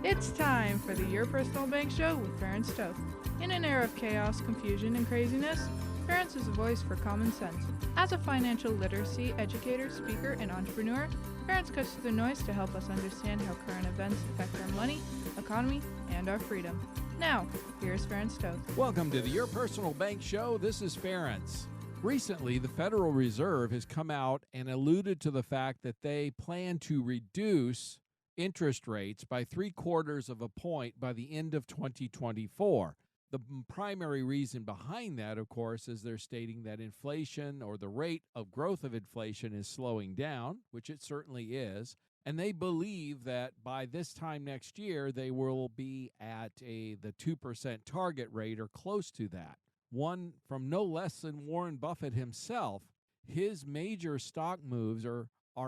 It's time for the Your Personal Bank Show with Ferenc. In an era of chaos, confusion, and craziness, Ferenc is a voice for common sense. As a financial literacy educator, speaker, and entrepreneur, Ferenc cuts through the noise to help us understand how current events affect our money, economy, and our freedom. Now, here's Ferenc. Welcome to the Your Personal Bank Show. This is Ferenc. Recently, the Federal Reserve has come out and alluded to the fact that they plan to reduce interest rates by 0.75 of a point by the end of 2024. The primary reason behind that, of course, is they're stating that inflation, or the rate of growth of inflation, is slowing down, which it certainly is. And they believe that by this time next year, they will be at the 2% target rate or close to that. One from no less than Warren Buffett himself. His major stock moves are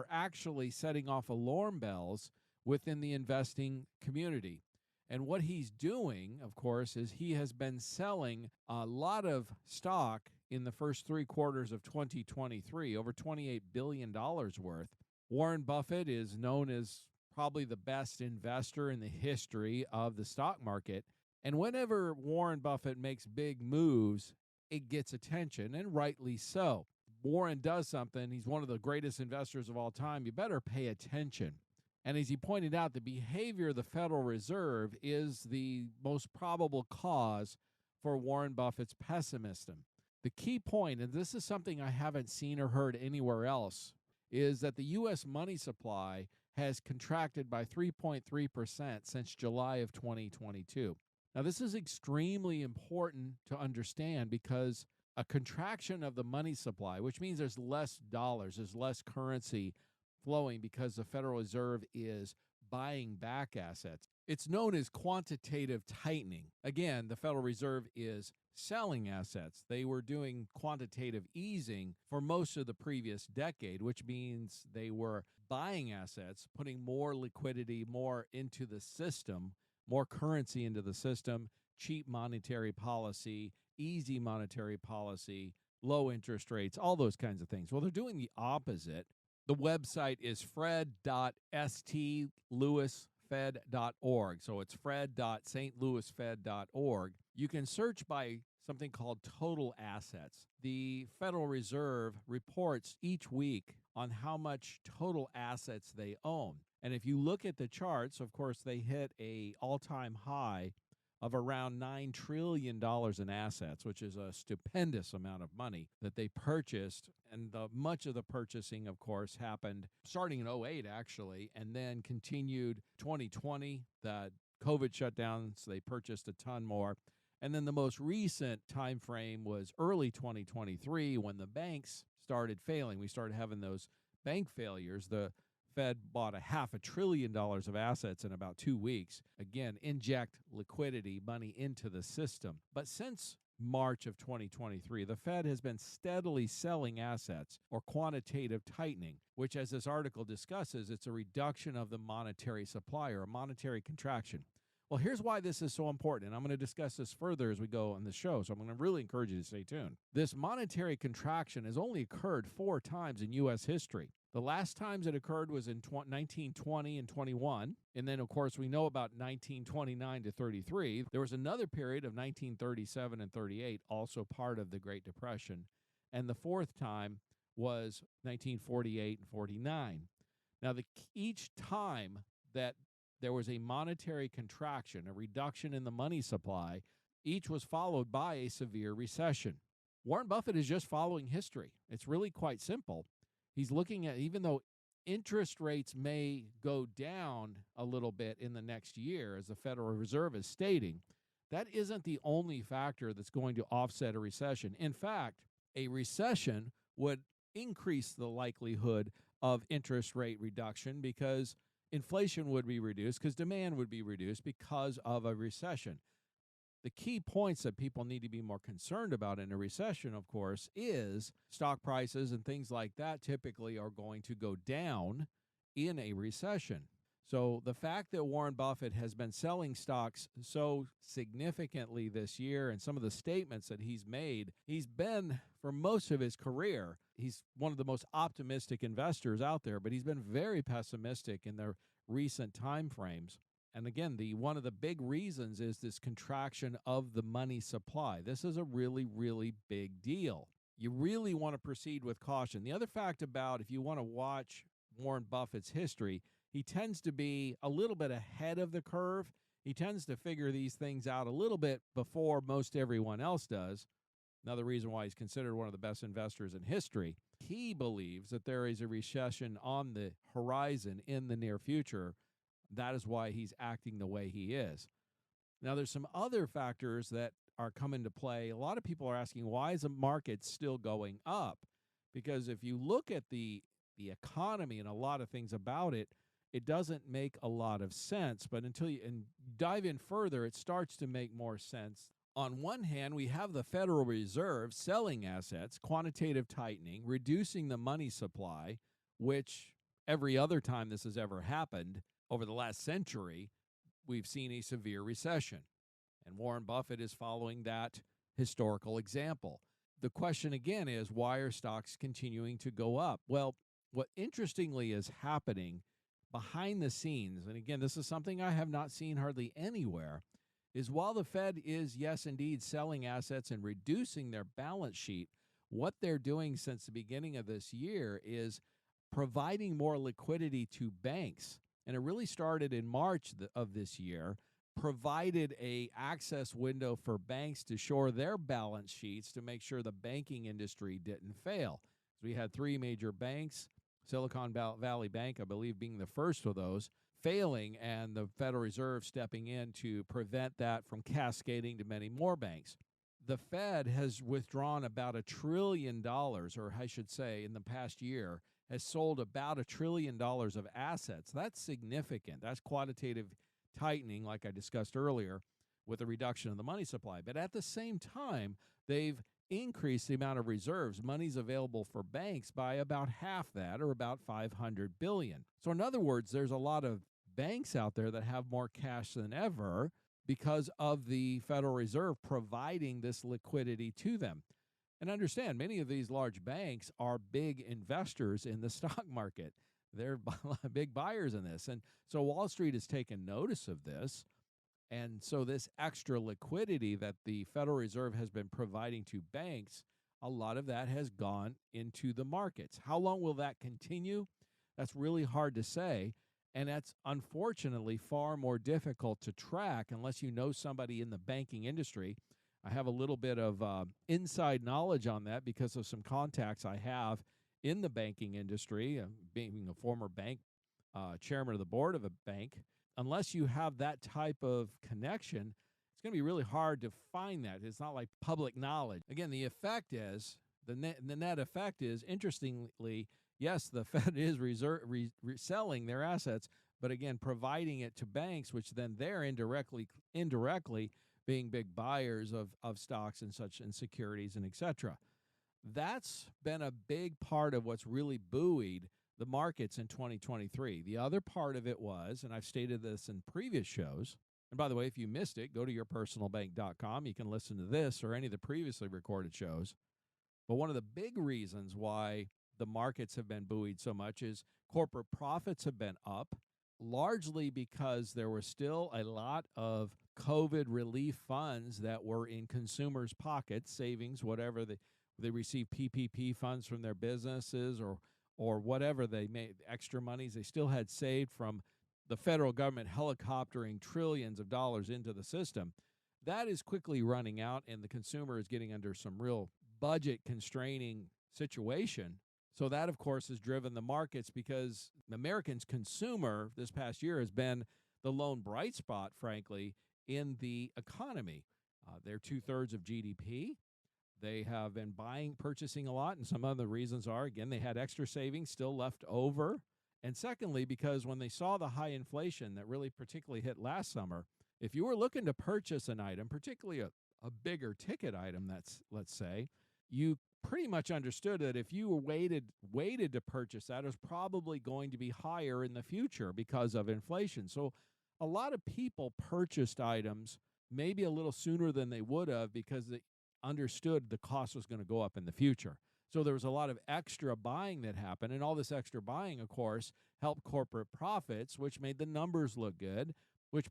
actually setting off alarm bells within the investing community. And what he's doing, of course, is he has been selling a lot of stock in the first 3 quarters of 2023, over $28 billion worth. Warren Buffett is known as probably the best investor in the history of the stock market. And whenever Warren Buffett makes big moves, it gets attention, and rightly so. Warren does something, he's one of the greatest investors of all time, you better pay attention. And as he pointed out, the behavior of the Federal Reserve is the most probable cause for Warren Buffett's pessimism. The key point, and this is something I haven't seen or heard anywhere else, is that the U.S. money supply has contracted by 3.3% since July of 2022. Now, this is extremely important to understand because a contraction of the money supply, which means there's less dollars, there's less currency flowing because the Federal Reserve is buying back assets. It's known as quantitative tightening. Again, the Federal Reserve is selling assets. They were doing quantitative easing for most of the previous decade, which means they were buying assets, putting more liquidity, more into the system, more currency into the system, cheap monetary policy, easy monetary policy, low interest rates, all those kinds of things. Well, they're doing the opposite. The website is fred.stlouisfed.org. So it's fred.stlouisfed.org. You can search by something called total assets. The Federal Reserve reports each week on how much total assets they own. And if you look at the charts, of course, they hit an all-time high of around $9 trillion in assets, which is a stupendous amount of money that they purchased. And much of the purchasing, of course, happened starting in 2008, actually, and then continued 2020, the COVID shutdowns. They purchased a ton more. And then the most recent time frame was early 2023 when the banks started failing. We started having those bank failures. The Fed bought $500 billion of assets in about 2 weeks. Again, inject liquidity, money into the system. But since March of 2023, the Fed has been steadily selling assets, or quantitative tightening, which, as this article discusses, it's a reduction of the monetary supply, or a monetary contraction. Well, here's why this is so important, and I'm going to discuss this further as we go on the show, so I'm going to really encourage you to stay tuned. This monetary contraction has only occurred 4 times in U.S. history. The last times it occurred was in 1920 and 21, and then, of course, we know about 1929 to 33. There was another period of 1937 and 38, also part of the Great Depression, and the 4th time was 1948 and 49. Now, each time that there was a monetary contraction, a reduction in the money supply, each was followed by a severe recession. Warren Buffett is just following history. It's really quite simple. He's looking at, even though interest rates may go down a little bit in the next year, as the Federal Reserve is stating, that isn't the only factor that's going to offset a recession. In fact, a recession would increase the likelihood of interest rate reduction because inflation would be reduced, because demand would be reduced because of a recession. The key points that people need to be more concerned about in a recession, of course, is stock prices and things like that typically are going to go down in a recession. So the fact that Warren Buffett has been selling stocks so significantly this year, and some of the statements that he's made, he's been, for most of his career, he's one of the most optimistic investors out there, but he's been very pessimistic in the recent time frames. And again, one of the big reasons is this contraction of the money supply. This is a really, really big deal. You really want to proceed with caution. The other fact about, if you want to watch Warren Buffett's history, he tends to be a little bit ahead of the curve. He tends to figure these things out a little bit before most everyone else does. Another reason why he's considered one of the best investors in history. He believes that there is a recession on the horizon in the near future. That is why he's acting the way he is. Now, there's some other factors that are come into play. A lot of people are asking, why is the market still going up? Because if you look at the economy and a lot of things about it, it doesn't make a lot of sense. But until you dive in further, it starts to make more sense. On one hand, we have the Federal Reserve selling assets, quantitative tightening, reducing the money supply, which every other time this has ever happened over the last century, we've seen a severe recession. And Warren Buffett is following that historical example. The question again is, why are stocks continuing to go up? Well, what interestingly is happening behind the scenes, and again, this is something I have not seen hardly anywhere, is while the Fed is, yes, indeed, selling assets and reducing their balance sheet, what they're doing since the beginning of this year is providing more liquidity to banks. And it really started in March of this year, provided a access window for banks to shore their balance sheets to make sure the banking industry didn't fail. So we had three major banks, Silicon Valley Bank, I believe, being the first of those, failing, and the Federal Reserve stepping in to prevent that from cascading to many more banks. The Fed has withdrawn about $1 trillion, or I should say, in the past year, has sold about $1 trillion of assets. That's significant. That's quantitative tightening, like I discussed earlier, with a reduction of the money supply. But at the same time, they've increased the amount of reserves, monies available for banks, by about half that, or about $500 billion. So in other words, there's a lot of banks out there that have more cash than ever because of the Federal Reserve providing this liquidity to them. And understand, many of these large banks are big investors in the stock market. They're big buyers in this. And so Wall Street has taken notice of this. And so this extra liquidity that the Federal Reserve has been providing to banks, a lot of that has gone into the markets. How long will that continue? That's really hard to say. And that's unfortunately far more difficult to track unless you know somebody in the banking industry. I have a little bit of inside knowledge on that because of some contacts I have in the banking industry, being a former bank chairman of the board of a bank. Unless you have that type of connection, it's going to be really hard to find that. It's not like public knowledge. Again, the effect is, the net effect is, interestingly, yes, the Fed is selling their assets, but again, providing it to banks, which then they're indirectly being big buyers of stocks and such and securities and et cetera. That's been a big part of what's really buoyed the markets in 2023. The other part of it was, and I've stated this in previous shows, and by the way, if you missed it, go to yourpersonalbank.com. You can listen to this or any of the previously recorded shows. But one of the big reasons why the markets have been buoyed so much is corporate profits have been up, largely because there were still a lot of COVID relief funds that were in consumers' pockets, savings, whatever they receive PPP funds from their businesses or whatever they made, extra monies they still had saved from the federal government helicoptering trillions of dollars into the system. That is quickly running out, and the consumer is getting under some real budget constraining situation. So that, of course, has driven the markets because Americans' consumer this past year has been the lone bright spot, frankly, in the economy. They're 2/3 of GDP. They have been purchasing a lot, and some other reasons are, again, they had extra savings still left over. And secondly, because when they saw the high inflation that really particularly hit last summer, if you were looking to purchase an item, particularly a bigger ticket item, let's say, you pretty much understood that if you were waited to purchase that, it was probably going to be higher in the future because of inflation. So a lot of people purchased items maybe a little sooner than they would have because they understood the cost was going to go up in the future. So there was a lot of extra buying that happened, and all this extra buying, of course, helped corporate profits, which made the numbers look good. which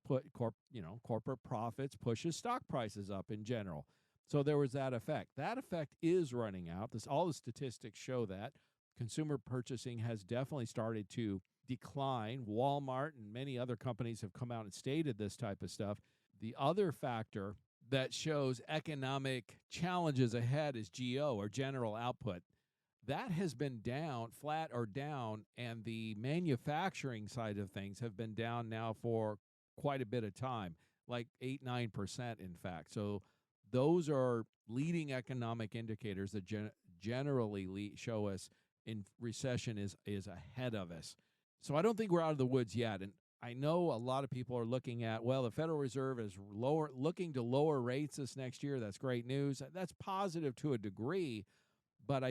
corporate profits pushes stock prices up in general. So there was that effect. That effect is running out. All the statistics show that. Consumer purchasing has definitely started to decline. Walmart and many other companies have come out and stated this type of stuff. The other factor that shows economic challenges ahead is GO, or general output. That has been down, flat or down, and the manufacturing side of things have been down now for quite a bit of time, like 8-9%, in fact. So those are leading economic indicators that generally show us in recession is ahead of us. So I don't think we're out of the woods yet. And I know a lot of people are looking at, well, the Federal Reserve is looking to lower rates this next year. That's great news. That's positive to a degree, but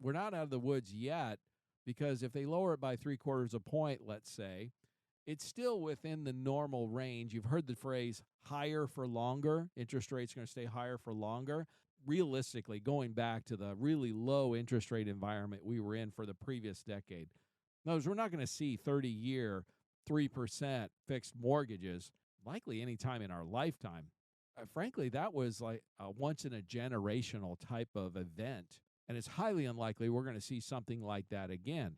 we're not out of the woods yet, because if they lower it by 0.75 points, let's say, it's still within the normal range. You've heard the phrase higher for longer. Interest rates are going to stay higher for longer. Realistically, going back to the really low interest rate environment we were in for the previous decade. In other words, we're not going to see 30-year 3% fixed mortgages likely anytime in our lifetime. Frankly, that was like a once-in-a-generational type of event, and it's highly unlikely we're going to see something like that again.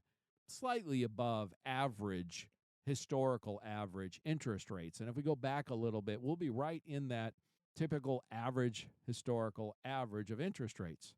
Slightly above average, historical average interest rates. And if we go back a little bit, we'll be right in that typical average, historical average of interest rates.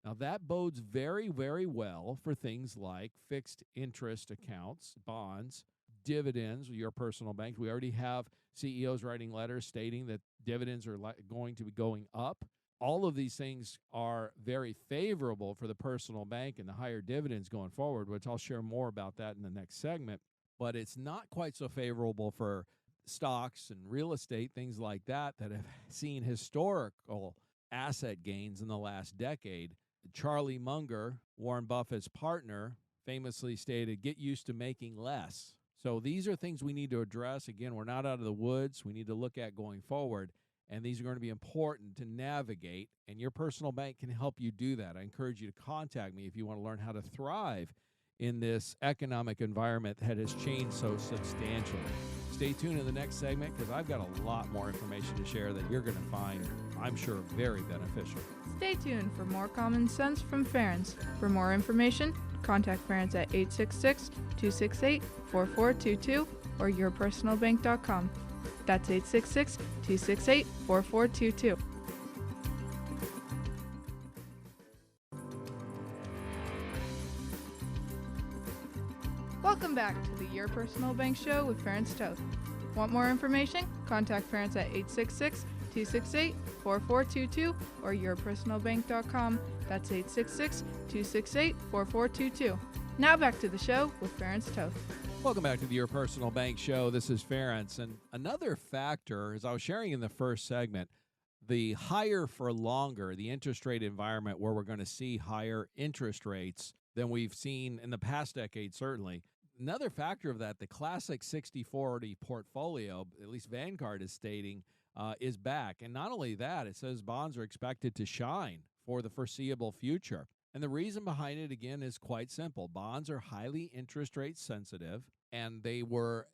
Now, that bodes very, very well for things like fixed interest accounts, bonds, dividends, your personal banks. We already have CEOs writing letters stating that dividends are going to be going up. All of these things are very favorable for the personal bank and the higher dividends going forward, which I'll share more about that in the next segment. But it's not quite so favorable for stocks and real estate, things like that have seen historical asset gains in the last decade. Charlie Munger, Warren Buffett's partner, famously stated, "Get used to making less." So these are things we need to address. Again, we're not out of the woods. We need to look at going forward. And these are going to be important to navigate, and your personal bank can help you do that. I encourage you to contact me if you want to learn how to thrive in this economic environment that has changed so substantially. Stay tuned in the next segment, because I've got a lot more information to share that you're going to find, I'm sure, very beneficial. Stay tuned for more common sense from Ferenc. For more information, contact Ferenc at 866-268-4422 or yourpersonalbank.com. That's 866-268-4422. Welcome back to the Your Personal Bank Show with Ferenc Toth. Want more information? Contact Ferenc at 866-268-4422 or yourpersonalbank.com. That's 866-268-4422. Now back to the show with Ferenc Toth. Welcome back to the Your Personal Bank Show. This is Ferenc. And another factor, as I was sharing in the first segment, the higher for longer, the interest rate environment where we're going to see higher interest rates than we've seen in the past decade, certainly. Another factor of that, the classic 60-40 portfolio, at least Vanguard is stating, is back. And not only that, it says bonds are expected to shine for the foreseeable future. And the reason behind it, again, is quite simple. Bonds are highly interest rate sensitive, and they were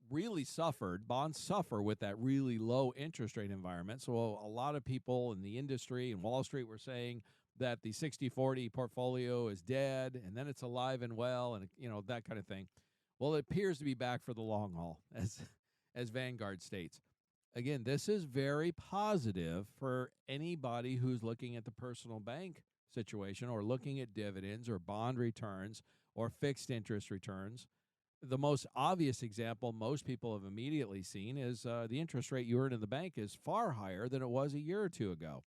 really suffered. Bonds suffer with that really low interest rate environment. So a lot of people in the industry and Wall Street were saying that the 60-40 portfolio is dead, and then it's alive and well, and that kind of thing. Well, it appears to be back for the long haul, as Vanguard states. Again, this is very positive for anybody who's looking at the personal bank situation or looking at dividends or bond returns or fixed interest returns. The most obvious example most people have immediately seen is the interest rate you earn in the bank is far higher than it was a year or two ago.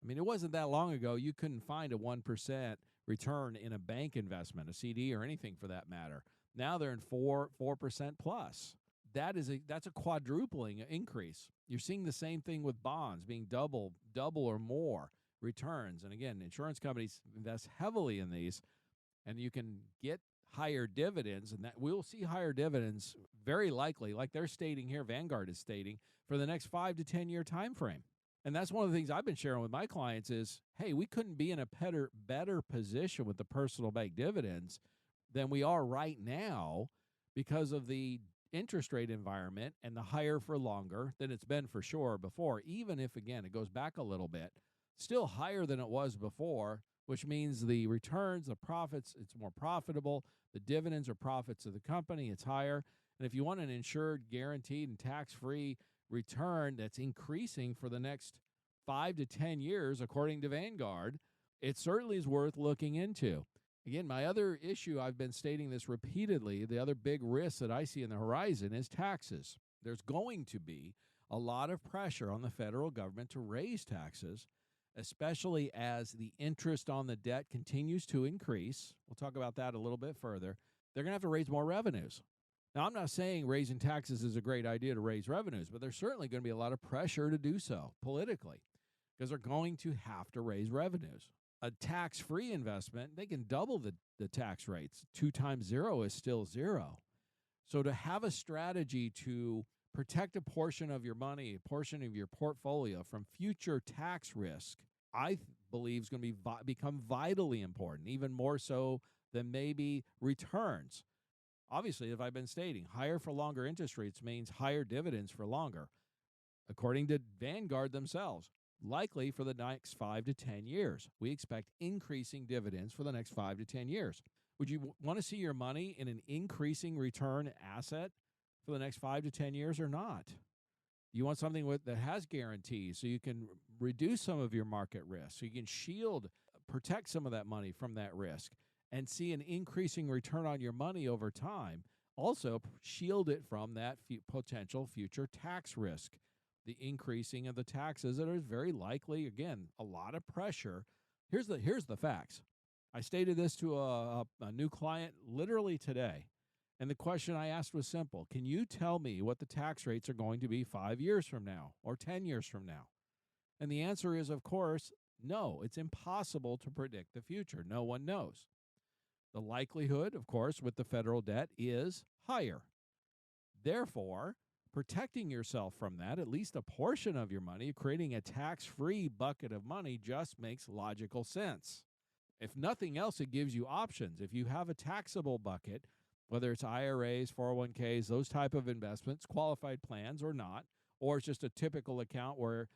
I mean, it wasn't that long ago you couldn't find a 1% return in a bank investment, a CD or anything for that matter. Now they're in 4% plus. That's a quadrupling increase. You're seeing the same thing with bonds being double or more returns. And again, insurance companies invest heavily in these, and you can get higher dividends, and that we'll see higher dividends very likely, like they're stating here, Vanguard is stating, for the next 5 to 10 year time frame. And that's one of the things I've been sharing with my clients is, hey, we couldn't be in a better position with the personal bank dividends than we are right now because of the interest rate environment and the higher for longer than it's been for sure before, even if, again, it goes back a little bit, still higher than it was before, which means the returns, the profits, it's more profitable. The dividends or profits of the company, it's higher. And if you want an insured, guaranteed, and tax-free return that's increasing for the next 5 to 10 years, according to Vanguard, it certainly is worth looking into. Again, my other issue, I've been stating this repeatedly, the other big risk that I see in the horizon is taxes. There's going to be a lot of pressure on the federal government to raise taxes, especially as the interest on the debt continues to increase. We'll talk about that a little bit further. They're going to have to raise more revenues. Now, I'm not saying raising taxes is a great idea to raise revenues, but there's certainly going to be a lot of pressure to do so politically because they're going to have to raise revenues. A tax-free investment, they can double the tax rates. 2 times 0 is still 0. So to have a strategy to protect a portion of your money, a portion of your portfolio from future tax risk, I believe is going to become vitally important, even more so than maybe returns. Obviously, as I've been stating, higher for longer interest rates means higher dividends for longer. According to Vanguard themselves, likely for the next 5 to 10 years. We expect increasing dividends for the next 5 to 10 years. Would you want to see your money in an increasing return asset for the next 5 to 10 years or not? You want something that has guarantees so you can reduce some of your market risk, so you can protect some of that money from that risk and see an increasing return on your money over time. Also, shield it from that potential future tax risk. The increasing of the taxes that is very likely, again, a lot of pressure. Here's the facts. I stated this to a new client literally today, and the question I asked was simple. Can you tell me what the tax rates are going to be 5 years from now or 10 years from now? And the answer is, of course, no. It's impossible to predict the future. No one knows. The likelihood, of course, with the federal debt is higher. Therefore, protecting yourself from that, at least a portion of your money, creating a tax-free bucket of money just makes logical sense. If nothing else, it gives you options. If you have a taxable bucket, whether it's IRAs, 401ks, those type of investments, qualified plans or not, or it's just a typical account where,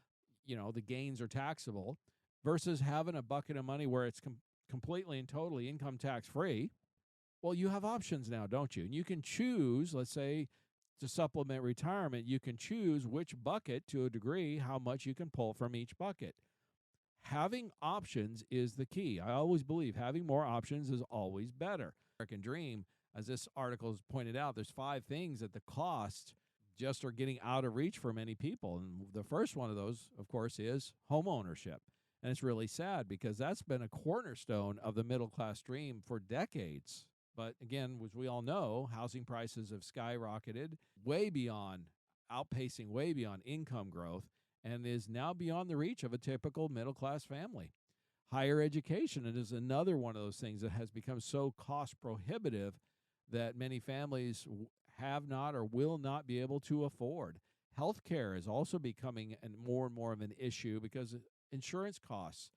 the gains are taxable, versus having a bucket of money where it's completely and totally income tax-free, well, you have options now, don't you? And you can choose, let's say, to supplement retirement, you can choose which bucket, to a degree, how much you can pull from each bucket. Having options is the key. I always believe having more options is always better. American Dream, as this article has pointed out, there's 5 things that the costs just are getting out of reach for many people. And the first one of those, of course, is home ownership. And it's really sad because that's been a cornerstone of the middle-class dream for decades. But again, as we all know, housing prices have skyrocketed outpacing way beyond income growth, and is now beyond the reach of a typical middle-class family. Higher education is another one of those things that has become so cost prohibitive that many families have not or will not be able to afford. Healthcare is also becoming more and more of an issue because insurance costs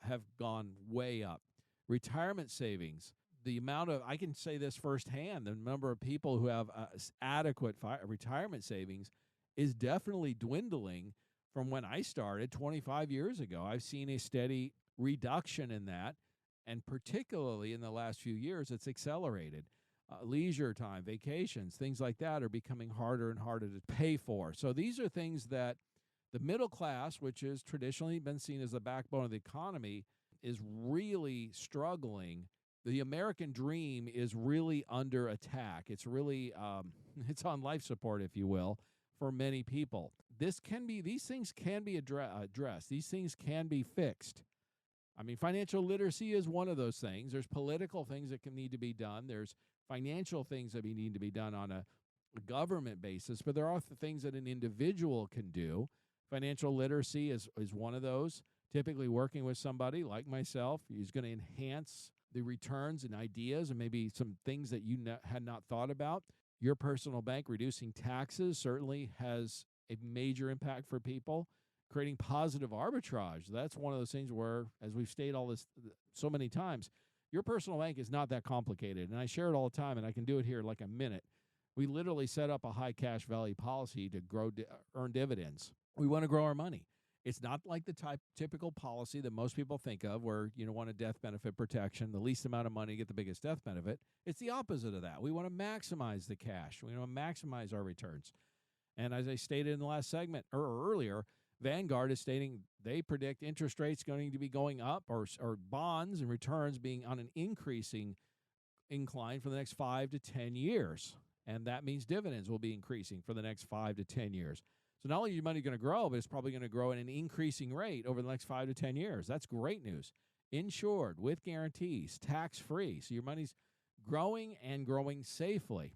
have gone way up. Retirement savings, the amount of, I can say this firsthand, the number of people who have adequate retirement savings is definitely dwindling from when I started 25 years ago. I've seen a steady reduction in that, and particularly in the last few years, it's accelerated. Leisure time, vacations, things like that are becoming harder and harder to pay for. So these are things that the middle class, which has traditionally been seen as the backbone of the economy, is really struggling. The American dream is really under attack. It's really, it's on life support, if you will, for many people. These things can be addressed. These things can be fixed. I mean, financial literacy is one of those things. There's political things that need to be done. There's financial things that need to be done on a government basis, but there are things that an individual can do. Financial literacy is one of those. Typically working with somebody like myself who's going to enhance the returns and ideas and maybe some things that you had not thought about. Your personal bank reducing taxes certainly has a major impact for people. Creating positive arbitrage, that's one of those things where, as we've stated all this so many times, your personal bank is not that complicated. And I share it all the time, and I can do it here in like a minute. We literally set up a high cash value policy to earn dividends. We want to grow our money. It's not like the typical policy that most people think of where you want a death benefit protection, the least amount of money, get the biggest death benefit. It's the opposite of that. We want to maximize the cash. We want to maximize our returns. And as I stated in the last segment or earlier, Vanguard is stating they predict interest rates going to be going up or bonds and returns being on an increasing incline for the next 5 to 10 years. And that means dividends will be increasing for the next 5 to 10 years. So not only is your money going to grow, but it's probably going to grow at an increasing rate over the next 5 to 10 years. That's great news. Insured, with guarantees, tax-free. So your money's growing and growing safely.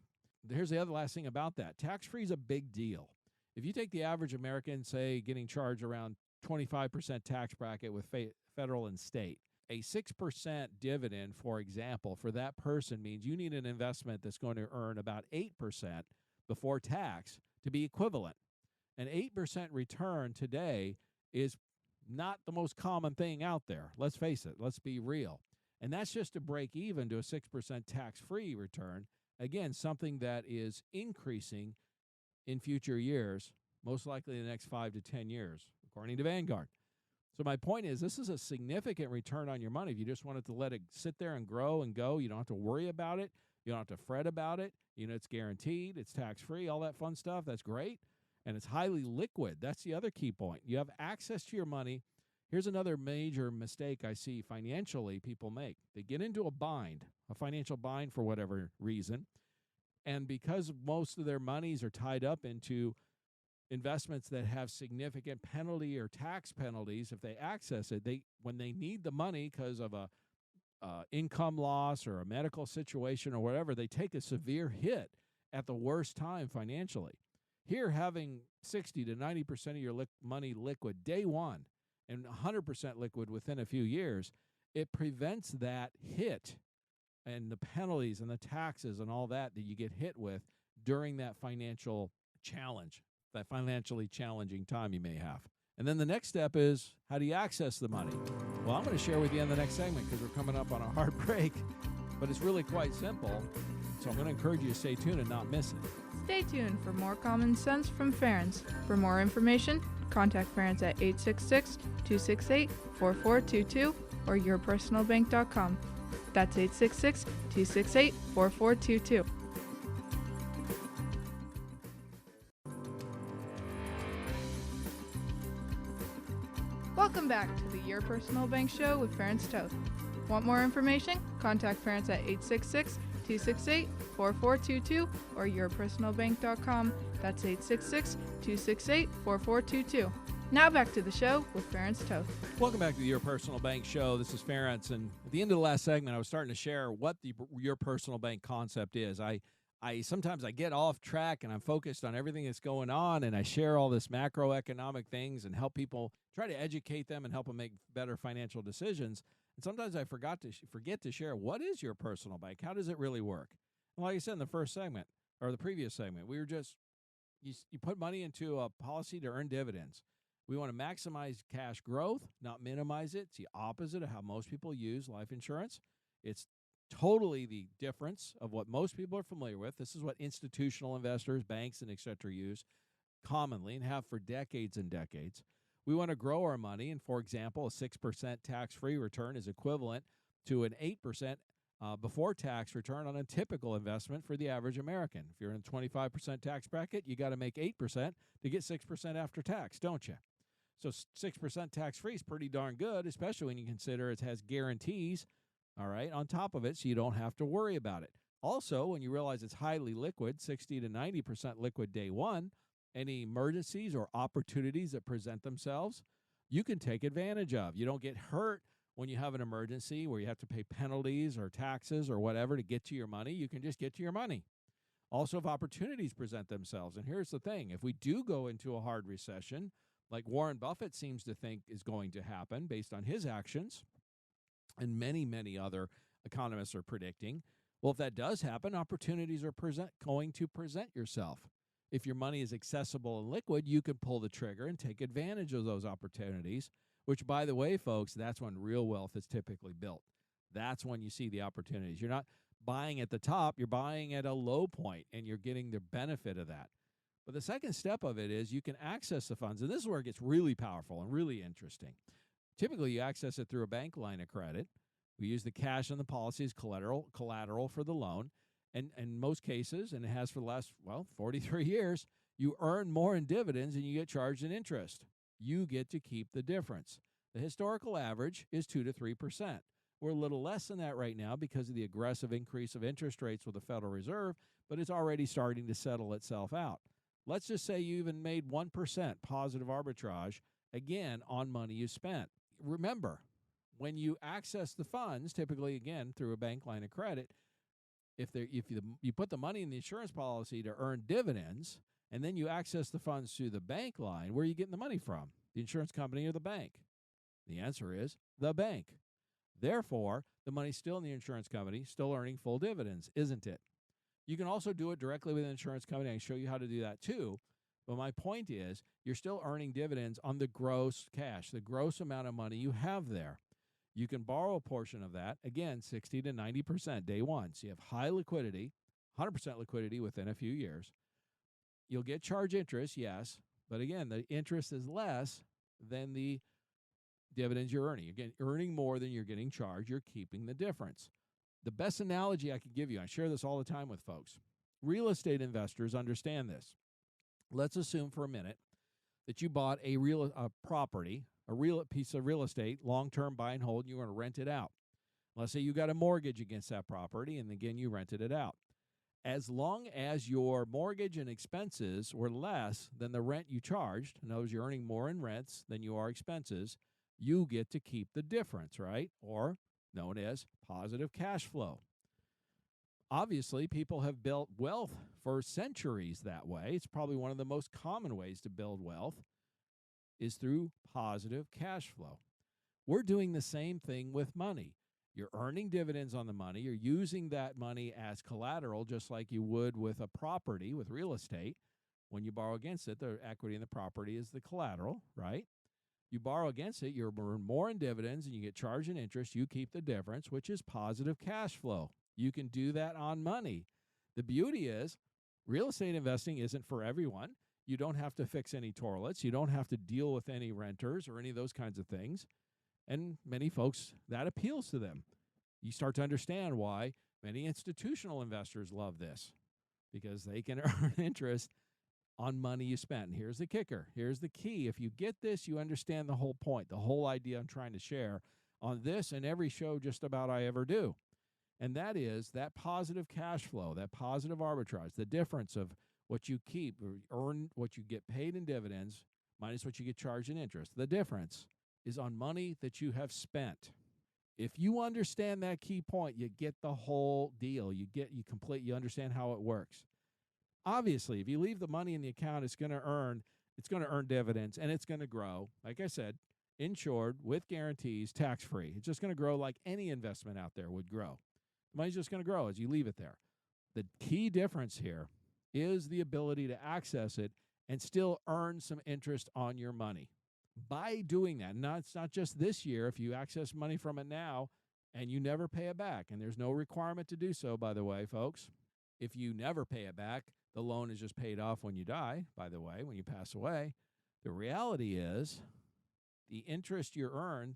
Here's the other last thing about that. Tax-free is a big deal. If you take the average American, say, getting charged around 25% tax bracket with federal and state, a 6% dividend, for example, for that person means you need an investment that's going to earn about 8% before tax to be equivalent. An 8% return today is not the most common thing out there. Let's face it. Let's be real. And that's just to break even to a 6% tax-free return. Again, something that is increasing in future years, most likely the next 5 to 10 years, according to Vanguard. So my point is, this is a significant return on your money. If you just wanted to let it sit there and grow and go, you don't have to worry about it. You don't have to fret about it. It's guaranteed. It's tax-free, all that fun stuff. That's great. And it's highly liquid. That's the other key point. You have access to your money. Here's another major mistake I see financially people make. They get into a bind, a financial bind for whatever reason. And because most of their monies are tied up into investments that have significant penalty or tax penalties, if they access it, when they need the money because of a income loss or a medical situation or whatever, they take a severe hit at the worst time financially. Here, having 60 to 90% of your money liquid day one and 100% liquid within a few years, it prevents that hit and the penalties and the taxes and all that you get hit with during that financial challenge, that financially challenging time you may have. And then the next step is, how do you access the money? Well, I'm going to share with you in the next segment because we're coming up on a hard break, but it's really quite simple. So I'm going to encourage you to stay tuned and not miss it. Stay tuned for more common sense from Ferenc. For more information, contact Ferenc at 866-268-4422 or yourpersonalbank.com. That's 866-268-4422. Welcome back to the Your Personal Bank Show with Ferenc Toth. Want more information? Contact Ferenc at 866-268-4422 or yourpersonalbank.com. That's 866-268-4422. Now back to the show with Ferenc Toth. Welcome back to the Your Personal Bank Show. This is Ferenc, and at the end of the last segment, I was starting to share what the Your Personal Bank concept is. I sometimes I get off track and I'm focused on everything that's going on, and I share all this macroeconomic things and help people try to educate them and help them make better financial decisions. And sometimes I forget to share, what is your personal bank? How does it really work? And like I said in the first segment or the previous segment, we were just you put money into a policy to earn dividends. We want to maximize cash growth, not minimize it. It's the opposite of how most people use life insurance. It's totally the difference of what most people are familiar with. This is what institutional investors, banks, and et cetera use commonly and have for decades and decades. We want to grow our money, and for example, a 6% tax-free return is equivalent to an 8% before tax return on a typical investment for the average American. If you're in a 25% tax bracket, you got to make 8% to get 6% after tax, don't you? So 6% tax-free is pretty darn good, especially when you consider it has guarantees, all right, on top of it, so you don't have to worry about it. Also, when you realize it's highly liquid, 60 to 90% liquid day one, any emergencies or opportunities that present themselves, you can take advantage of. You don't get hurt when you have an emergency where you have to pay penalties or taxes or whatever to get to your money. You can just get to your money. Also, if opportunities present themselves, and here's the thing, if we do go into a hard recession, like Warren Buffett seems to think is going to happen based on his actions, and many, many other economists are predicting, well, if that does happen, opportunities are going to present yourself. If your money is accessible and liquid, you can pull the trigger and take advantage of those opportunities, which, by the way, folks, that's when real wealth is typically built. That's when you see the opportunities. You're not buying at the top, you're buying at a low point, and you're getting the benefit of that. But the second step of it is you can access the funds, and this is where it gets really powerful and really interesting. Typically, you access it through a bank line of credit. We use the cash on the policy as collateral for the loan. And in most cases, and it has for the last, 43 years, you earn more in dividends than you get charged in interest. You get to keep the difference. The historical average is 2 to 3%. We're a little less than that right now because of the aggressive increase of interest rates with the Federal Reserve, but it's already starting to settle itself out. Let's just say you even made 1% positive arbitrage, again, on money you spent. Remember, when you access the funds, typically, again, through a bank line of credit, if you put the money in the insurance policy to earn dividends, and then you access the funds through the bank line, where are you getting the money from? The insurance company or the bank? The answer is the bank. Therefore, the money's still in the insurance company, still earning full dividends, isn't it? You can also do it directly with an insurance company. I can show you how to do that too. But my point is, you're still earning dividends on the gross cash, the gross amount of money you have there. You can borrow a portion of that, again, 60 to 90% day one. So you have high liquidity, 100% liquidity within a few years. You'll get charge interest, yes, but again, the interest is less than the dividends you're earning. You're earning more than you're getting charged. You're keeping the difference. The best analogy I could give you, I share this all the time with folks. Real estate investors understand this. Let's assume for a minute that you bought a property, a real piece of real estate, long-term buy and hold, and you want to rent it out. Let's say you got a mortgage against that property, and again, you rented it out. As long as your mortgage and expenses were less than the rent you charged, in other words, you're earning more in rents than you are expenses, you get to keep the difference, right? Or known as positive cash flow. Obviously, people have built wealth for centuries that way. It's probably one of the most common ways to build wealth is through positive cash flow. We're doing the same thing with money. You're earning dividends on the money. You're using that money as collateral, just like you would with a property, with real estate. When you borrow against it, the equity in the property is the collateral, right? You borrow against it, you earn more in dividends, and you get charged in interest. You keep the difference, which is positive cash flow. You can do that on money. The beauty is, real estate investing isn't for everyone. You don't have to fix any toilets. You don't have to deal with any renters or any of those kinds of things. And many folks, that appeals to them. You start to understand why many institutional investors love this, because they can earn interest on money you spent. And here's the kicker. Here's the key. If you get this, you understand the whole point, the whole idea I'm trying to share on this and every show just about I ever do. And that is that positive cash flow, that positive arbitrage, the difference of what you keep, or earn, what you get paid in dividends minus what you get charged in interest. The difference is on money that you have spent. If you understand that key point, you get the whole deal. You understand how it works. Obviously, if you leave the money in the account, it's going to earn dividends, and it's going to grow. Like I said, insured with guarantees, tax-free. It's just going to grow like any investment out there would grow. The money's just going to grow as you leave it there. The key difference here is the ability to access it and still earn some interest on your money. By doing that, it's not just this year. If you access money from it now and you never pay it back, and there's no requirement to do so, by the way, folks. If you never pay it back, the loan is just paid off when you die, by the way, when you pass away. The reality is the interest you earn,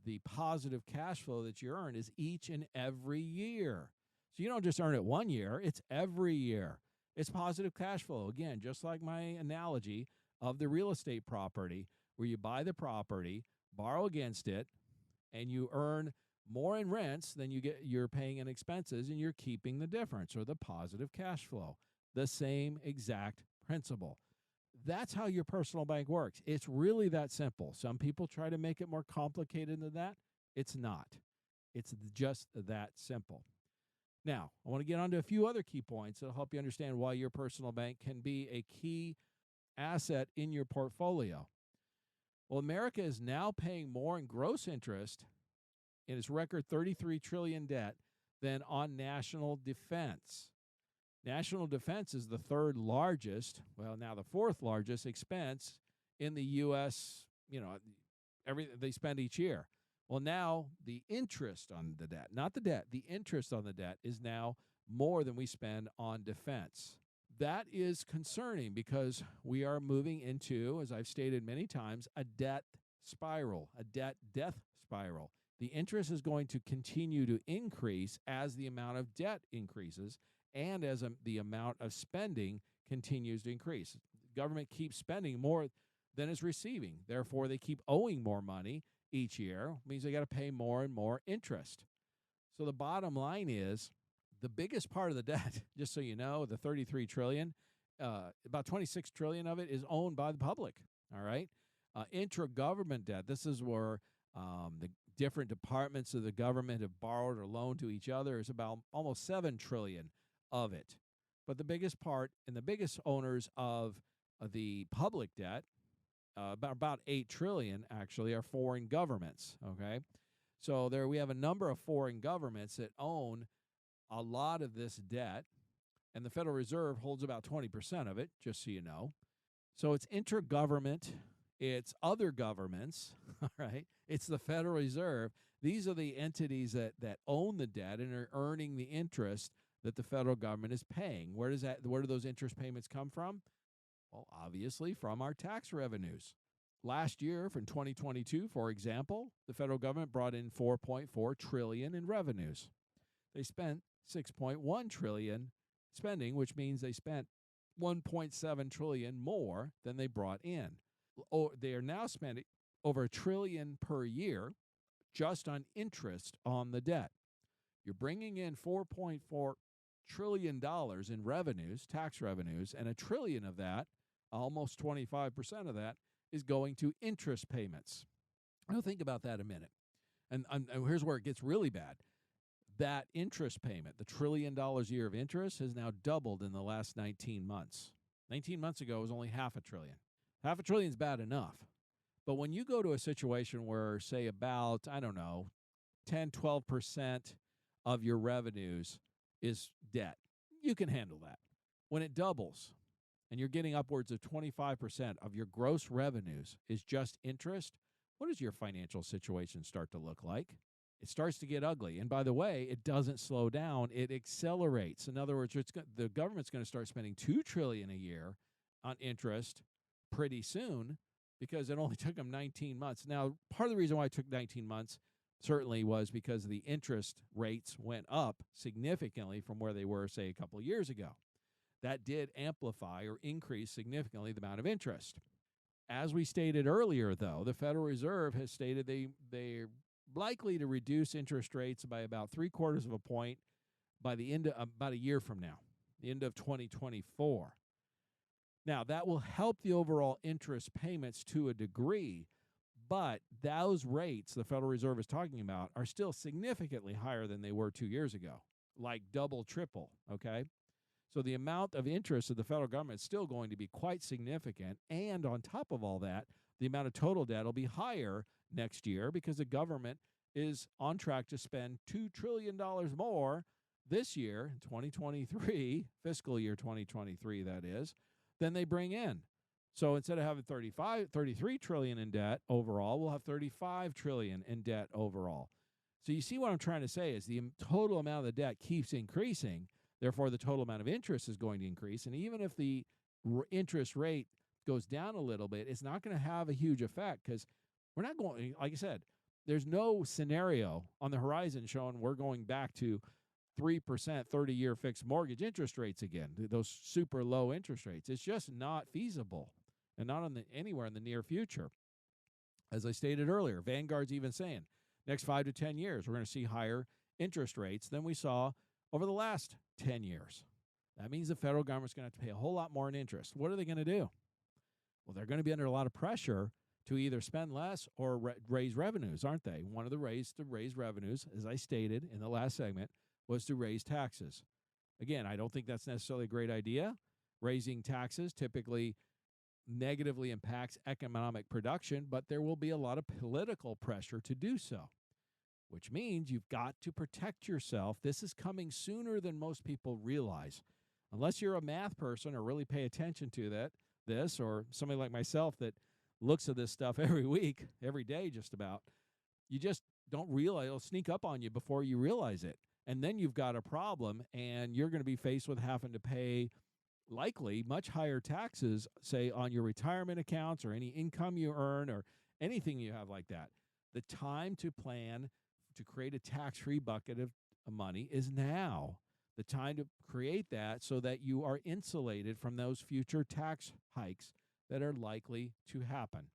the positive cash flow that you earn is each and every year. So you don't just earn it 1 year, it's every year. It's positive cash flow. Again, just like my analogy of the real estate property, where you buy the property, borrow against it, and you earn more in rents than you're paying in expenses, and you're keeping the difference, or the positive cash flow. The same exact principle. That's how your personal bank works. It's really that simple. Some people try to make it more complicated than that. It's not. It's just that simple. Now, I want to get on to a few other key points that'll help you understand why your personal bank can be a key asset in your portfolio. Well, America is now paying more in gross interest in its record $33 trillion debt than on national defense. National defense is the third largest, now the fourth largest expense in the U.S., they spend each year. Well, now the interest on the debt, not the debt, the interest on the debt is now more than we spend on defense. That is concerning because we are moving into, as I've stated many times, a debt spiral, a debt death spiral. The interest is going to continue to increase as the amount of debt increases and as the amount of spending continues to increase. The government keeps spending more than it's receiving. Therefore, they keep owing more money each year, means they got to pay more and more interest. So the bottom line is the biggest part of the debt, just so you know, the 33 trillion, about 26 trillion of it is owned by the public. All right. Intra-government debt, this is where the different departments of the government have borrowed or loaned to each other, is about almost 7 trillion of it. But the biggest part and the biggest owners of the public debt, about 8 trillion actually, are foreign governments. Okay. So there we have a number of foreign governments that own a lot of this debt, and the Federal Reserve holds about 20% of it, just so you know. So it's intergovernment, it's other governments, all right? It's the Federal Reserve. These are the entities that own the debt and are earning the interest that the federal government is paying. Where do those interest payments come from? Well, obviously from our tax revenues. Last year, from 2022, for example, the federal government brought in $4.4 trillion in revenues. They spent $6.1 trillion spending, which means they spent $1.7 trillion more than they brought in. They are now spending over $1 trillion per year just on interest on the debt. You're bringing in $4.4 trillion in revenues, tax revenues, and $1 trillion of that, almost 25% of that, is going to interest payments. Now think about that a minute. And here's where it gets really bad. That interest payment, the $1 trillion a year of interest, has now doubled in the last 19 months. 19 months ago, it was only $500 billion. $500 billion is bad enough. But when you go to a situation where, say, about, 10, 12% of your revenues is debt, you can handle that. When it doubles and you're getting upwards of 25% of your gross revenues is just interest, what does your financial situation start to look like? It starts to get ugly. And by the way, it doesn't slow down. It accelerates. In other words, the government's going to start spending $2 trillion a year on interest pretty soon because it only took them 19 months. Now, part of the reason why it took 19 months certainly was because the interest rates went up significantly from where they were, say, a couple of years ago. That did amplify or increase significantly the amount of interest. As we stated earlier, though, the Federal Reserve has stated they're likely to reduce interest rates by about 3/4 of a point by the end of about a year from now, the end of 2024. Now, that will help the overall interest payments to a degree, but those rates the Federal Reserve is talking about are still significantly higher than they were 2 years ago, like double, triple, okay? So the amount of interest of the federal government is still going to be quite significant, and on top of all that, the amount of total debt will be higher next year because the government is on track to spend $2 trillion more this year, 2023, fiscal year 2023, that is, than they bring in. So instead of having 33 trillion in debt overall, we'll have 35 trillion in debt overall. So you see what I'm trying to say is the total amount of the debt keeps increasing. Therefore, the total amount of interest is going to increase. And even if the interest rate goes down a little bit, it's not going to have a huge effect because we're not going, like I said, there's no scenario on the horizon showing we're going back to 3% 30-year fixed mortgage interest rates again, those super low interest rates. It's just not feasible and not anywhere in the near future. As I stated earlier, Vanguard's even saying next 5 to 10 years, we're going to see higher interest rates than we saw over the last 10 years. That means the federal government's going to have to pay a whole lot more in interest. What are they going to do? Well, they're going to be under a lot of pressure to either spend less or raise revenues, aren't they? One of the ways to raise revenues, as I stated in the last segment, was to raise taxes. Again, I don't think that's necessarily a great idea. Raising taxes typically negatively impacts economic production, but there will be a lot of political pressure to do so, which means you've got to protect yourself. This is coming sooner than most people realize. Unless you're a math person or really pay attention to this, or somebody like myself that looks at this stuff every week, every day just about, you just don't realize, it'll sneak up on you before you realize it. And then you've got a problem, and you're going to be faced with having to pay likely much higher taxes, say on your retirement accounts or any income you earn or anything you have like that. The time to plan to create a tax-free bucket of money is now. The time to create that so that you are insulated from those future tax hikes that are likely to happen.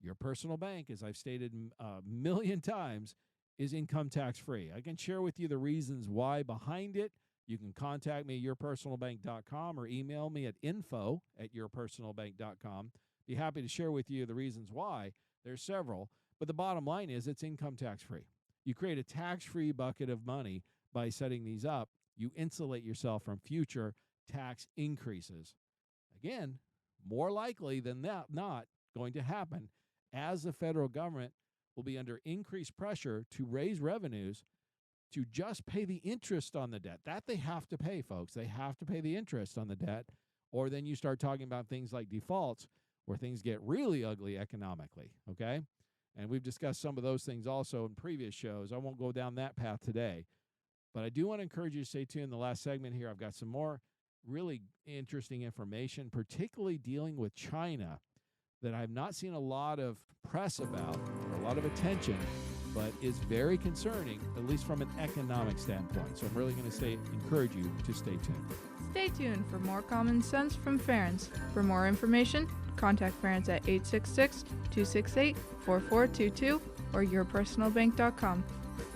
Your personal bank, as I've stated a million times, is income tax-free. I can share with you the reasons why behind it. You can contact me at yourpersonalbank.com or email me at info@yourpersonalbank.com. Be happy to share with you the reasons why. There's several, but the bottom line is it's income tax-free. You create a tax-free bucket of money by setting these up. You insulate yourself from future tax increases. Again, more likely than not going to happen, as the federal government will be under increased pressure to raise revenues to just pay the interest on the debt. That they have to pay, folks. They have to pay the interest on the debt, or then you start talking about things like defaults where things get really ugly economically, okay? And we've discussed some of those things also in previous shows. I won't go down that path today, but I do want to encourage you to stay tuned in the last segment here. I've got some more really interesting information, particularly dealing with China, that I've not seen a lot of press about, or a lot of attention, but is very concerning, at least from an economic standpoint. So I'm really going to encourage you to stay tuned. Stay tuned for more common sense from Ferenc. For more information, contact Ferenc at 866-268-4422 or yourpersonalbank.com.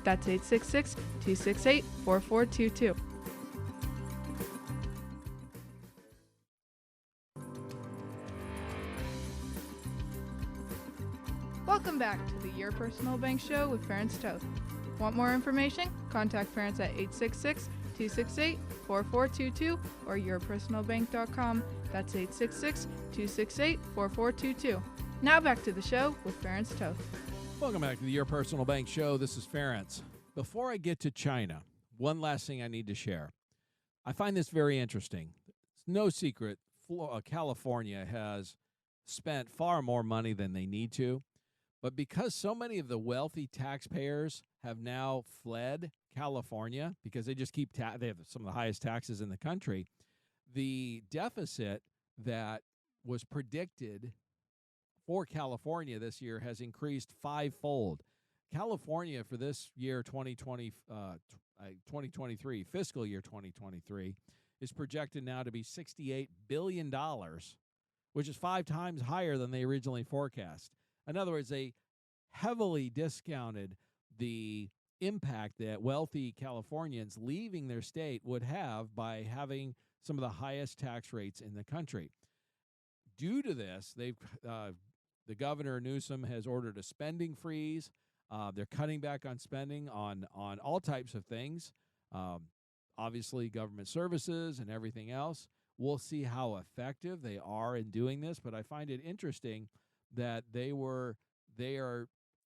That's 866-268-4422. Welcome back to the Your Personal Bank Show with Ferenc Toth. Want more information? Contact Ferenc at 866-268-4422 or yourpersonalbank.com. That's 866-268-4422. Now back to the show with Ferenc Toth. Welcome back to the Your Personal Bank Show. This is Ferenc. Before I get to China, one last thing I need to share. I find this very interesting. It's no secret California has spent far more money than they need to. But because so many of the wealthy taxpayers have now fled California because they just keep they have some of the highest taxes in the country, the deficit that was predicted for California this year has increased fivefold. California for this year, 2023, fiscal year 2023, is projected now to be $68 billion, which is 5 times higher than they originally forecast. In other words, they heavily discounted the impact that wealthy Californians leaving their state would have by having some of the highest tax rates in the country. Due to this, the governor Newsom has ordered a spending freeze. They're cutting back on spending on all types of things, obviously government services and everything else. We'll see how effective they are in doing this, but I find it interesting that they are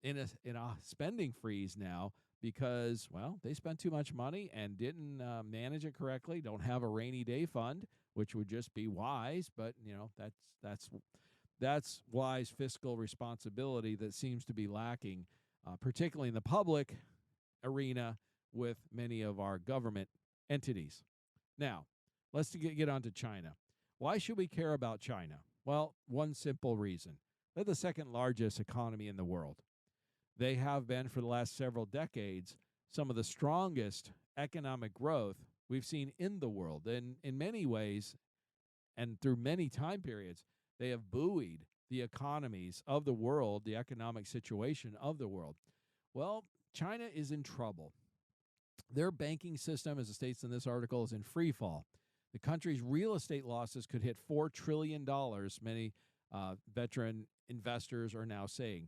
in a spending freeze now because, well, they spent too much money and didn't manage it correctly. Don't have a rainy day fund, which would just be wise, but that's wise fiscal responsibility that seems to be lacking, particularly in the public arena with many of our government entities. Now, let's get on to China. Why should we care about China? Well, one simple reason. They're the second largest economy in the world. They have been, for the last several decades, some of the strongest economic growth we've seen in the world. And in many ways, and through many time periods, they have buoyed the economies of the world, the economic situation of the world. Well, China is in trouble. Their banking system, as it states in this article, is in free fall. The country's real estate losses could hit $4 trillion, many veteran investors are now saying.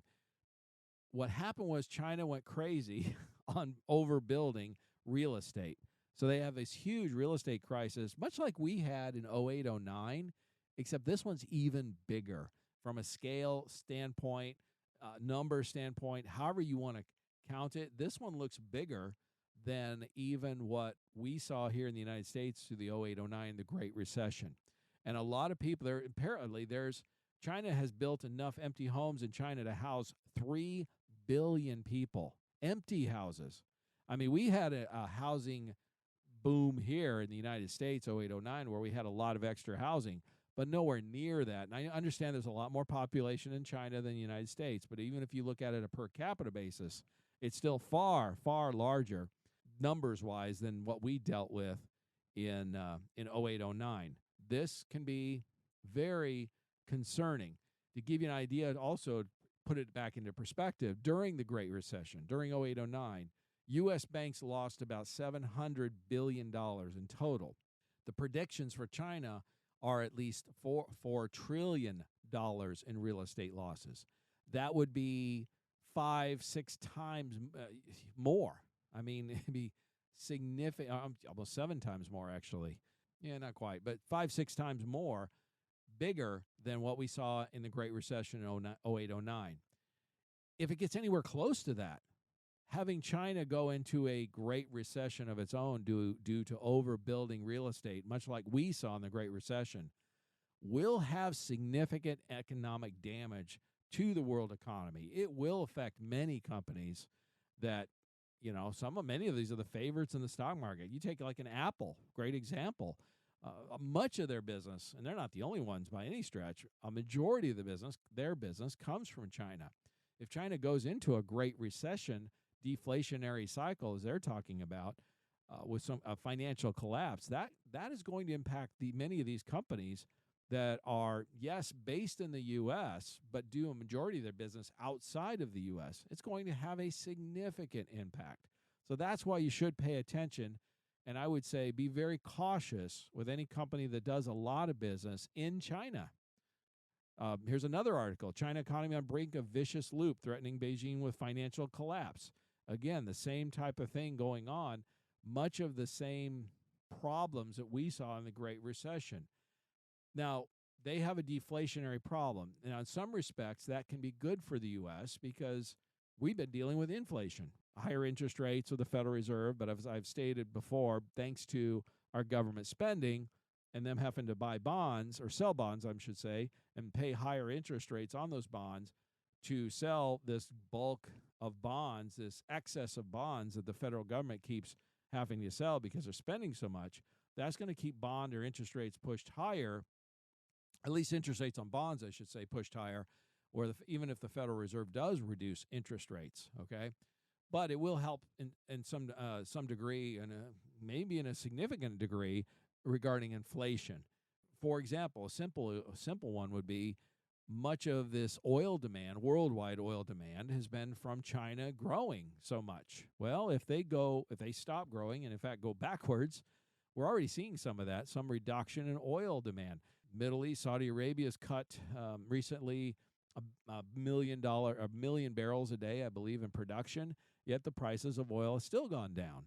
What happened was China went crazy on overbuilding real estate. So they have this huge real estate crisis, much like we had in 08, 09, except this one's even bigger from a scale standpoint, number standpoint, however you want to count it. This one looks bigger than even what we saw here in the United States through the 08, 09, the Great Recession. And a lot of people there, apparently China has built enough empty homes in China to house 3 billion people empty houses. I mean, we had a housing boom here in the United States, 0809, where we had a lot of extra housing, but nowhere near that. And I understand there's a lot more population in China than the United States, but even if you look at it a per capita basis, it's still far, far larger numbers-wise than what we dealt with in 0809. This can be very concerning. To give you an idea, also put it back into perspective, during the Great Recession, during 0809, U.S. banks lost about $700 billion in total. The predictions for China are at least $4 trillion in real estate losses. That would be 5-6 times more. I mean, it'd be significant, almost 7 times more, actually. Yeah, not quite, but 5-6 times more, bigger than what we saw in the Great Recession in 0809. If it gets anywhere close to that, having China go into a Great Recession of its own due to overbuilding real estate, much like we saw in the Great Recession, will have significant economic damage to the world economy. It will affect many companies that, many of these are the favorites in the stock market. You take like an Apple, great example. Much of their business, and they're not the only ones by any stretch, a majority of their business comes from China. If China goes into a Great Recession, deflationary cycle, as they're talking about, with some financial collapse, that is going to impact many of these companies that are, yes, based in the U.S., but do a majority of their business outside of the U.S. It's going to have a significant impact. So that's why you should pay attention. And I would say be very cautious with any company that does a lot of business in China. Here's another article. China economy on brink of vicious loop, threatening Beijing with financial collapse. Again, the same type of thing going on, much of the same problems that we saw in the Great Recession. Now, they have a deflationary problem. Now, in some respects, that can be good for the U.S. because we've been dealing with inflation, higher interest rates with the Federal Reserve, but as I've stated before, thanks to our government spending and them having to buy bonds, or sell bonds, I should say, and pay higher interest rates on those bonds to sell this bulk of bonds, this excess of bonds that the federal government keeps having to sell because they're spending so much, that's going to keep bond or interest rates pushed higher, at least interest rates on bonds, I should say, pushed higher, or even if the Federal Reserve does reduce interest rates, okay? But it will help in some degree, and maybe in a significant degree, regarding inflation. For example, a simple one would be much of this oil demand, worldwide oil demand, has been from China growing so much. Well, if they stop growing and in fact go backwards, we're already seeing some of that, some reduction in oil demand. Middle East, Saudi Arabia has cut recently a million barrels a day, I believe, in production, yet the prices of oil have still gone down.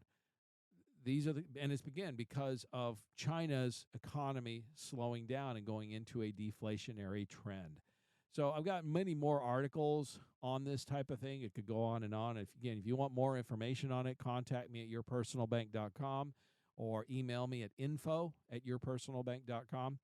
And it's again because of China's economy slowing down and going into a deflationary trend. So I've got many more articles on this type of thing. It could go on and on. If you want more information on it, contact me at yourpersonalbank.com or email me at info@yourpersonalbank.com.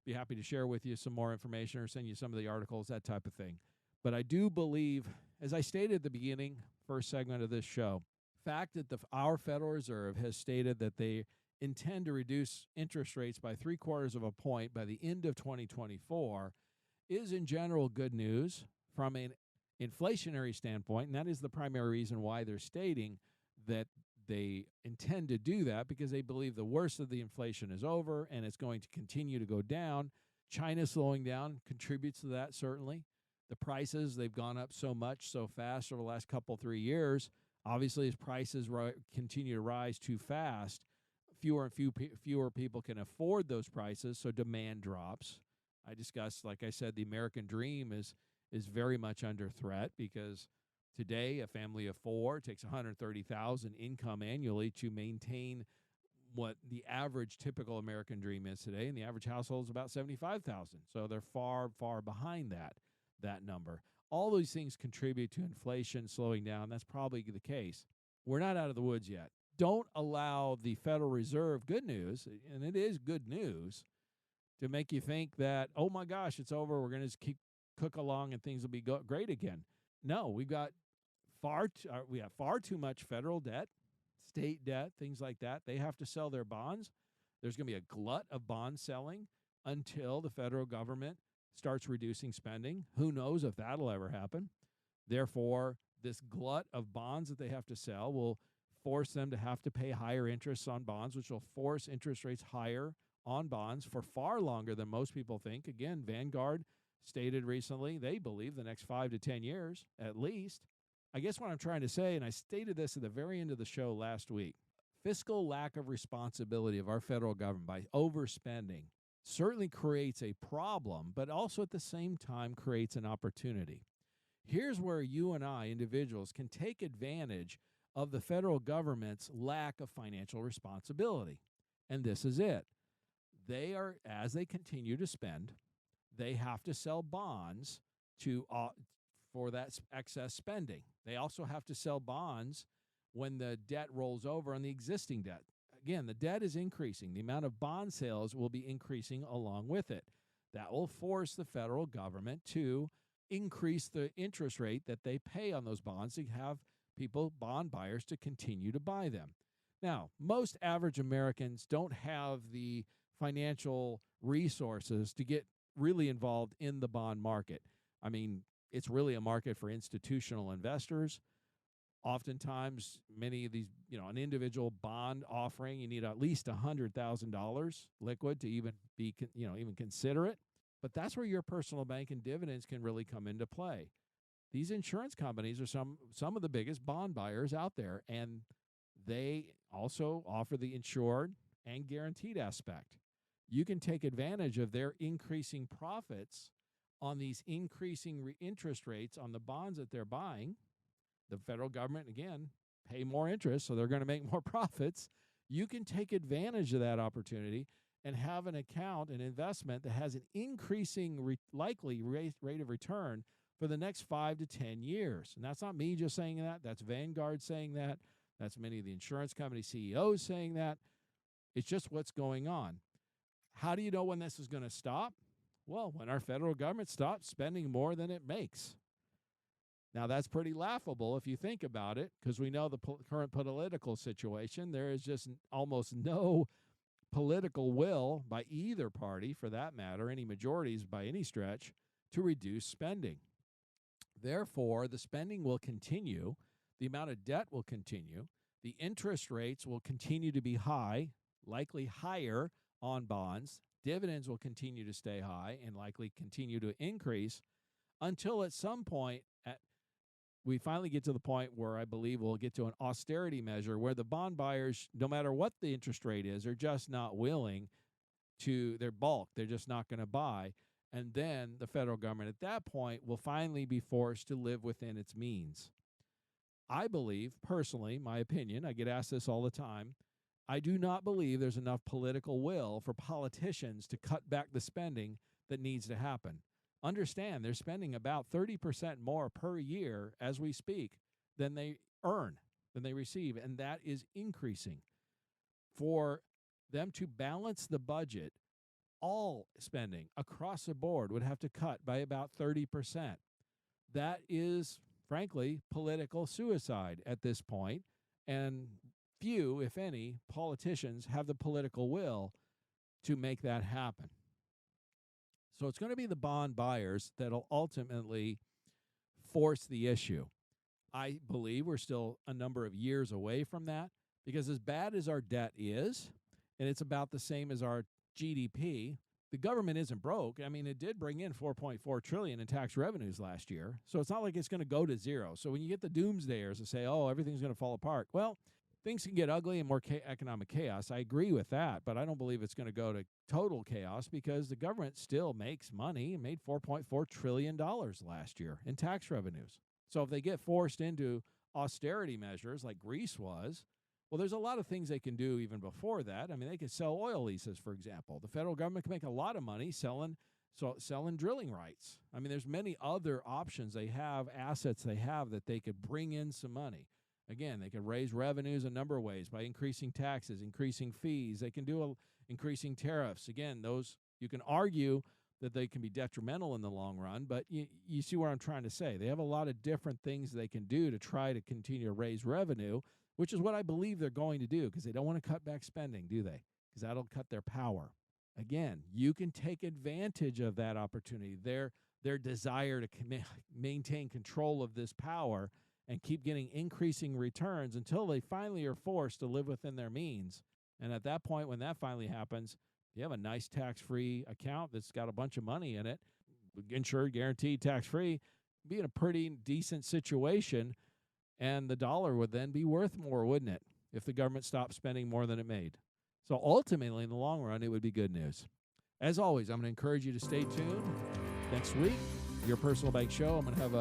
Be happy to share with you some more information or send you some of the articles, that type of thing. But I do believe, as I stated at the beginning, first segment of this show, fact that our Federal Reserve has stated that they intend to reduce interest rates by 0.75 of a point by the end of 2024 is in general good news from an inflationary standpoint, and that is the primary reason why they're stating that they intend to do that, because they believe the worst of the inflation is over and it's going to continue to go down. China slowing down contributes to that, certainly. The prices, they've gone up so much, so fast over the last 3 years. Obviously, as prices continue to rise too fast, fewer people can afford those prices, so demand drops. I discussed, like I said, the American dream is very much under threat because today a family of 4 takes $130,000 income annually to maintain what the average typical American dream is today, and the average household is about $75,000. So they're far, far behind that number. All these things contribute to inflation slowing down. That's probably the case. We're not out of the woods yet. Don't allow the Federal Reserve, good news, and it is good news, to make you think that, oh my gosh, it's over, we're going to just cook along and things will be great again. No, we've got we have far too much federal debt, state debt, things like that. They have to sell their bonds. There's going to be a glut of bond selling until the federal government starts reducing spending. Who knows if that'll ever happen? Therefore, this glut of bonds that they have to sell will force them to have to pay higher interests on bonds, which will force interest rates higher on bonds for far longer than most people think. Again, Vanguard stated recently they believe the next 5 to 10 years at least. I guess what I'm trying to say, and I stated this at the very end of the show last week, fiscal lack of responsibility of our federal government by overspending certainly creates a problem, but also at the same time creates an opportunity. Here's where you and I, individuals, can take advantage of the federal government's lack of financial responsibility. And this is it. As they continue to spend, they have to sell bonds for that excess spending. They also have to sell bonds when the debt rolls over on the existing debt. Again, the debt is increasing. The amount of bond sales will be increasing along with it. That will force the federal government to increase the interest rate that they pay on those bonds to have bond buyers, to continue to buy them. Now, most average Americans don't have the financial resources to get really involved in the bond market. I mean, it's really a market for institutional investors. Oftentimes, many of these, an individual bond offering, you need at least $100,000 liquid to even even consider it. But that's where your personal bank and dividends can really come into play. These insurance companies are some of the biggest bond buyers out there, and they also offer the insured and guaranteed aspect. You can take advantage of their increasing profits on these increasing interest rates on the bonds that they're buying. The federal government, again, pay more interest, so they're going to make more profits. You can take advantage of that opportunity and have an account, an investment that has an increasing likely rate of return for the next 5 to 10 years. And that's not me just saying that. That's Vanguard saying that. That's many of the insurance company CEOs saying that. It's just what's going on. How do you know when this is going to stop? Well, when our federal government stops spending more than it makes. Now, that's pretty laughable if you think about it, because we know the current political situation. There is just almost no political will by either party, for that matter, any majorities by any stretch, to reduce spending. Therefore, the spending will continue, the amount of debt will continue, the interest rates will continue to be high, likely higher on bonds, dividends will continue to stay high and likely continue to increase until at some point we finally get to the point where I believe we'll get to an austerity measure where the bond buyers, no matter what the interest rate is, are just not willing to, their bulk, they're just not going to buy. And then the federal government at that point will finally be forced to live within its means. I believe, personally, my opinion, I get asked this all the time, I do not believe there's enough political will for politicians to cut back the spending that needs to happen. Understand, they're spending about 30% more per year as we speak than they earn, than they receive, and that is increasing. For them to balance the budget, all spending across the board would have to cut by about 30%. That is, frankly, political suicide at this point, and few, if any, politicians have the political will to make that happen. So it's going to be the bond buyers that'll ultimately force the issue. I believe we're still a number of years away from that, because as bad as our debt is, and it's about the same as our GDP, the government isn't broke. I mean, it did bring in $4.4 trillion in tax revenues last year, so it's not like it's going to go to zero. So when you get the doomsdayers that say, oh, everything's going to fall apart, well, things can get ugly and more economic chaos. I agree with that, but I don't believe it's going to go to total chaos, because the government still makes money. It made $4.4 trillion last year in tax revenues. So if they get forced into austerity measures like Greece was, well, there's a lot of things they can do even before that. I mean, they could sell oil leases, for example. The federal government can make a lot of money selling drilling rights. I mean, there's many other options they have, assets they have that they could bring in some money. Again, they can raise revenues a number of ways by increasing taxes, increasing fees. They can do increasing tariffs. Again, those you can argue that they can be detrimental in the long run, but you see what I'm trying to say. They have a lot of different things they can do to try to continue to raise revenue, which is what I believe they're going to do, because they don't want to cut back spending, do they? Because that'll cut their power. Again, you can take advantage of that opportunity, their desire to maintain control of this power and keep getting increasing returns until they finally are forced to live within their means. And at that point, when that finally happens, you have a nice tax-free account that's got a bunch of money in it, insured, guaranteed, tax-free, be in a pretty decent situation, and the dollar would then be worth more, wouldn't it, if the government stopped spending more than it made? So ultimately, in the long run, it would be good news. As always, I'm going to encourage you to stay tuned. Next week, Your Personal Bank Show, I'm going to have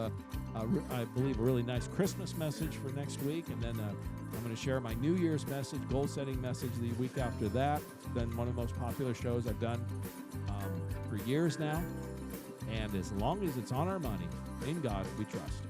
I believe, a really nice Christmas message for next week, and then I'm going to share my New Year's message, goal-setting message the week after that. It's been one of the most popular shows I've done for years now, and as long as it's on our money, in God we trust.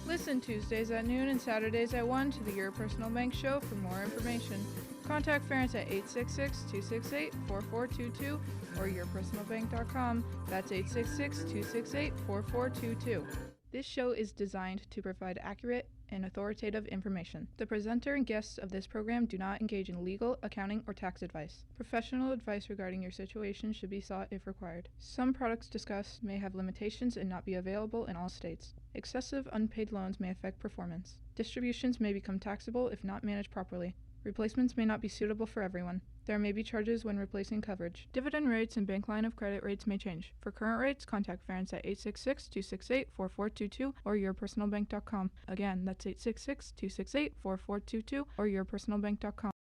Listen Tuesdays at noon and Saturdays at 1 to the Your Personal Bank Show for more information. Contact Ferenc at 866-268-4422 or yourpersonalbank.com. That's 866-268-4422. This show is designed to provide accurate and authoritative information. The presenter and guests of this program do not engage in legal, accounting, or tax advice. Professional advice regarding your situation should be sought if required. Some products discussed may have limitations and not be available in all states. Excessive unpaid loans may affect performance. Distributions may become taxable if not managed properly. Replacements may not be suitable for everyone. There may be charges when replacing coverage. Dividend rates and bank line of credit rates may change. For current rates, contact Ferenc at 866-268-4422 or yourpersonalbank.com. Again, that's 866-268-4422 or yourpersonalbank.com.